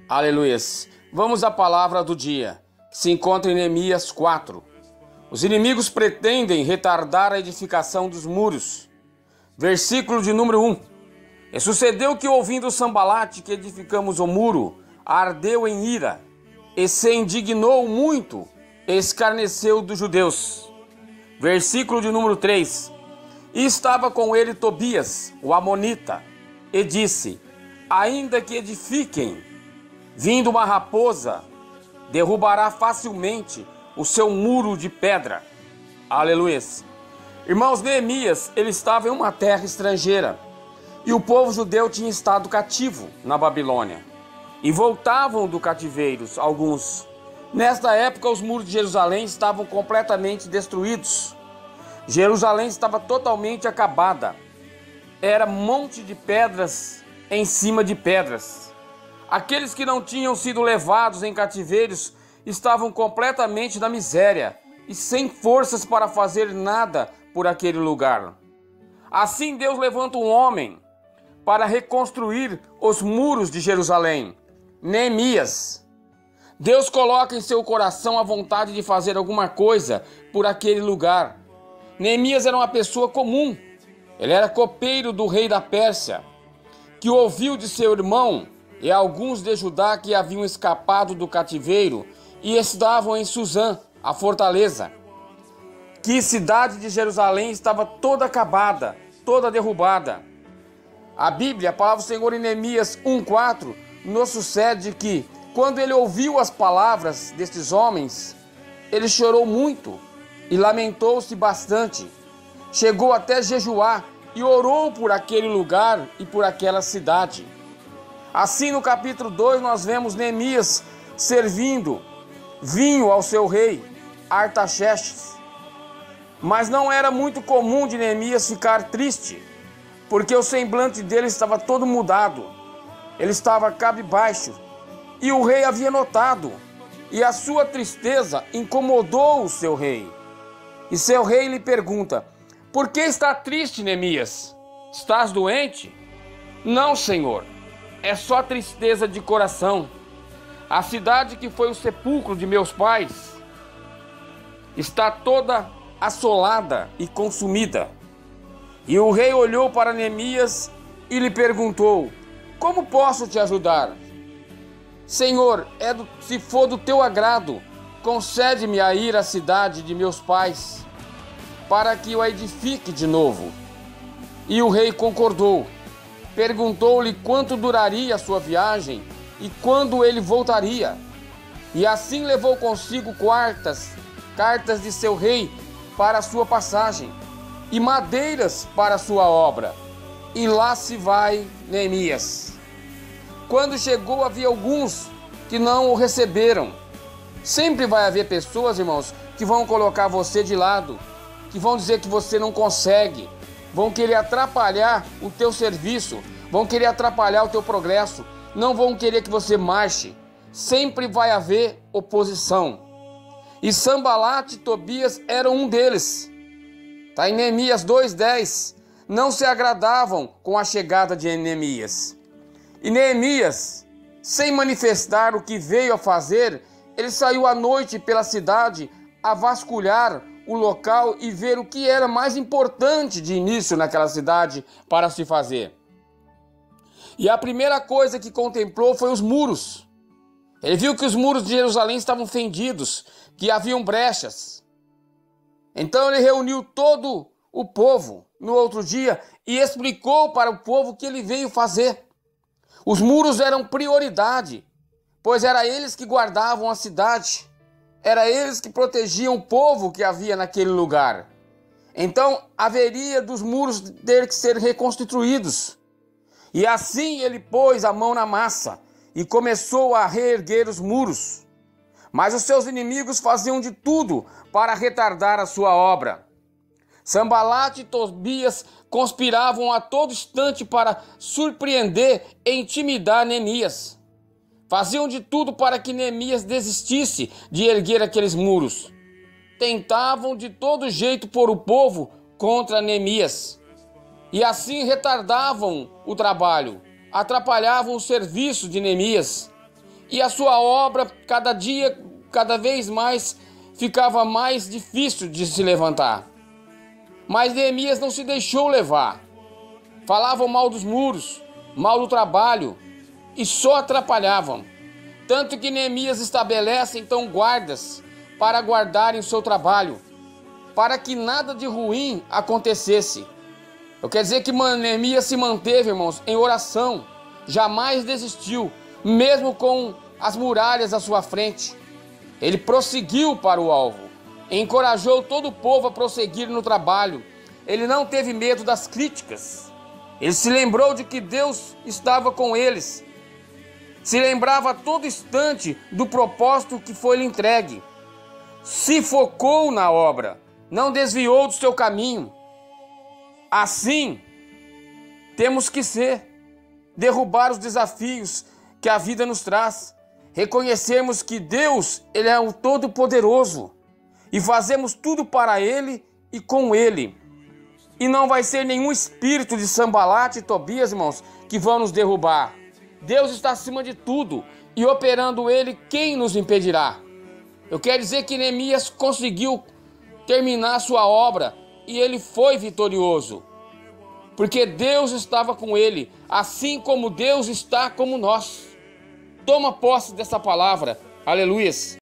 Aleluias. Vamos à palavra do dia, que se encontra em Neemias 4. Os inimigos pretendem retardar a edificação dos muros. Versículo de número 1. E sucedeu que, ouvindo Sambalate que edificamos o muro, ardeu em ira, e se indignou muito, e escarneceu dos judeus. Versículo de número 3. E estava com ele Tobias, o amonita, e disse: ainda que edifiquem, vindo uma raposa, derrubará facilmente o seu muro de pedra. Aleluia. Irmãos, Neemias, ele estava em uma terra estrangeira, e o povo judeu tinha estado cativo na Babilônia, e voltavam do cativeiro alguns. Nesta época, os muros de Jerusalém estavam completamente destruídos. Jerusalém estava totalmente acabada. Era monte de pedras em cima de pedras. Aqueles que não tinham sido levados em cativeiros estavam completamente na miséria e sem forças para fazer nada por aquele lugar. Assim Deus levanta um homem para reconstruir os muros de Jerusalém, Neemias. Deus coloca em seu coração a vontade de fazer alguma coisa por aquele lugar. Neemias era uma pessoa comum. Ele era copeiro do rei da Pérsia, que ouviu de seu irmão e alguns de Judá que haviam escapado do cativeiro e estavam em Suzã, a fortaleza, que cidade de Jerusalém estava toda acabada, toda derrubada. A Bíblia, a palavra do Senhor em Neemias 1:4, nos sucede que, quando ele ouviu as palavras destes homens, ele chorou muito e lamentou-se bastante. Chegou até jejuar e orou por aquele lugar e por aquela cidade. Assim, no capítulo 2, nós vemos Neemias servindo vinho ao seu rei, Artaxerxes. Mas não era muito comum de Neemias ficar triste, porque o semblante dele estava todo mudado. Ele estava cabisbaixo, e o rei havia notado, e a sua tristeza incomodou o seu rei. E seu rei lhe pergunta: por que está triste, Neemias? Estás doente? Não, senhor. É só tristeza de coração. A cidade que foi o sepulcro de meus pais está toda assolada e consumida. E o rei olhou para Neemias e lhe perguntou: como posso te ajudar? Senhor, se for do teu agrado, concede-me a ir à cidade de meus pais, para que eu a edifique de novo. E o rei concordou. Perguntou-lhe quanto duraria a sua viagem e quando ele voltaria. E assim levou consigo cartas de seu rei para a sua passagem, e madeiras para a sua obra. E lá se vai Neemias. Quando chegou, havia alguns que não o receberam. Sempre vai haver pessoas, irmãos, que vão colocar você de lado, que vão dizer que você não consegue, vão querer atrapalhar o teu serviço, vão querer atrapalhar o teu progresso, não vão querer que você marche. Sempre vai haver oposição. E Sambalate e Tobias eram um deles. Está em Neemias 2:10. Não se agradavam com a chegada de Neemias. E Neemias, sem manifestar o que veio a fazer, ele saiu à noite pela cidade a vasculhar o local e ver o que era mais importante de início naquela cidade para se fazer. E a primeira coisa que contemplou foi os muros. Ele viu que os muros de Jerusalém estavam fendidos, que haviam brechas. Então ele reuniu todo o povo no outro dia e explicou para o povo o que ele veio fazer. Os muros eram prioridade, pois era eles que guardavam a cidade. Era eles que protegiam o povo que havia naquele lugar. Então haveria dos muros ter que ser reconstruídos. E assim ele pôs a mão na massa e começou a reerguer os muros. Mas os seus inimigos faziam de tudo para retardar a sua obra. Sambalate e Tobias conspiravam a todo instante para surpreender e intimidar Neemias. Faziam de tudo para que Neemias desistisse de erguer aqueles muros. Tentavam de todo jeito pôr o povo contra Neemias. E assim retardavam o trabalho, atrapalhavam o serviço de Neemias. e a sua obra cada dia, cada vez mais, ficava mais difícil de se levantar. Mas Neemias não se deixou levar. Falavam mal dos muros, mal do trabalho e só atrapalhavam. Tanto que Neemias estabelece então guardas para guardarem o seu trabalho, para que nada de ruim acontecesse. Eu quero dizer que Neemias se manteve, irmãos, em oração, jamais desistiu, mesmo com as muralhas à sua frente. Ele prosseguiu para o alvo, encorajou todo o povo a prosseguir no trabalho. Ele não teve medo das críticas. Ele se lembrou de que Deus estava com eles. Se lembrava a todo instante do propósito que foi lhe entregue. Se focou na obra, não desviou do seu caminho. Assim, temos que ser. Derrubar os desafios que a vida nos traz. Reconhecermos que Deus, Ele é o Todo-Poderoso. E fazemos tudo para Ele e com Ele. E não vai ser nenhum espírito de Sambalate e Tobias, irmãos, que vão nos derrubar. Deus está acima de tudo. E operando Ele, quem nos impedirá? Eu quero dizer que Neemias conseguiu terminar sua obra. E ele foi vitorioso. Porque Deus estava com ele. Assim como Deus está como nós. Toma posse dessa palavra. Aleluias.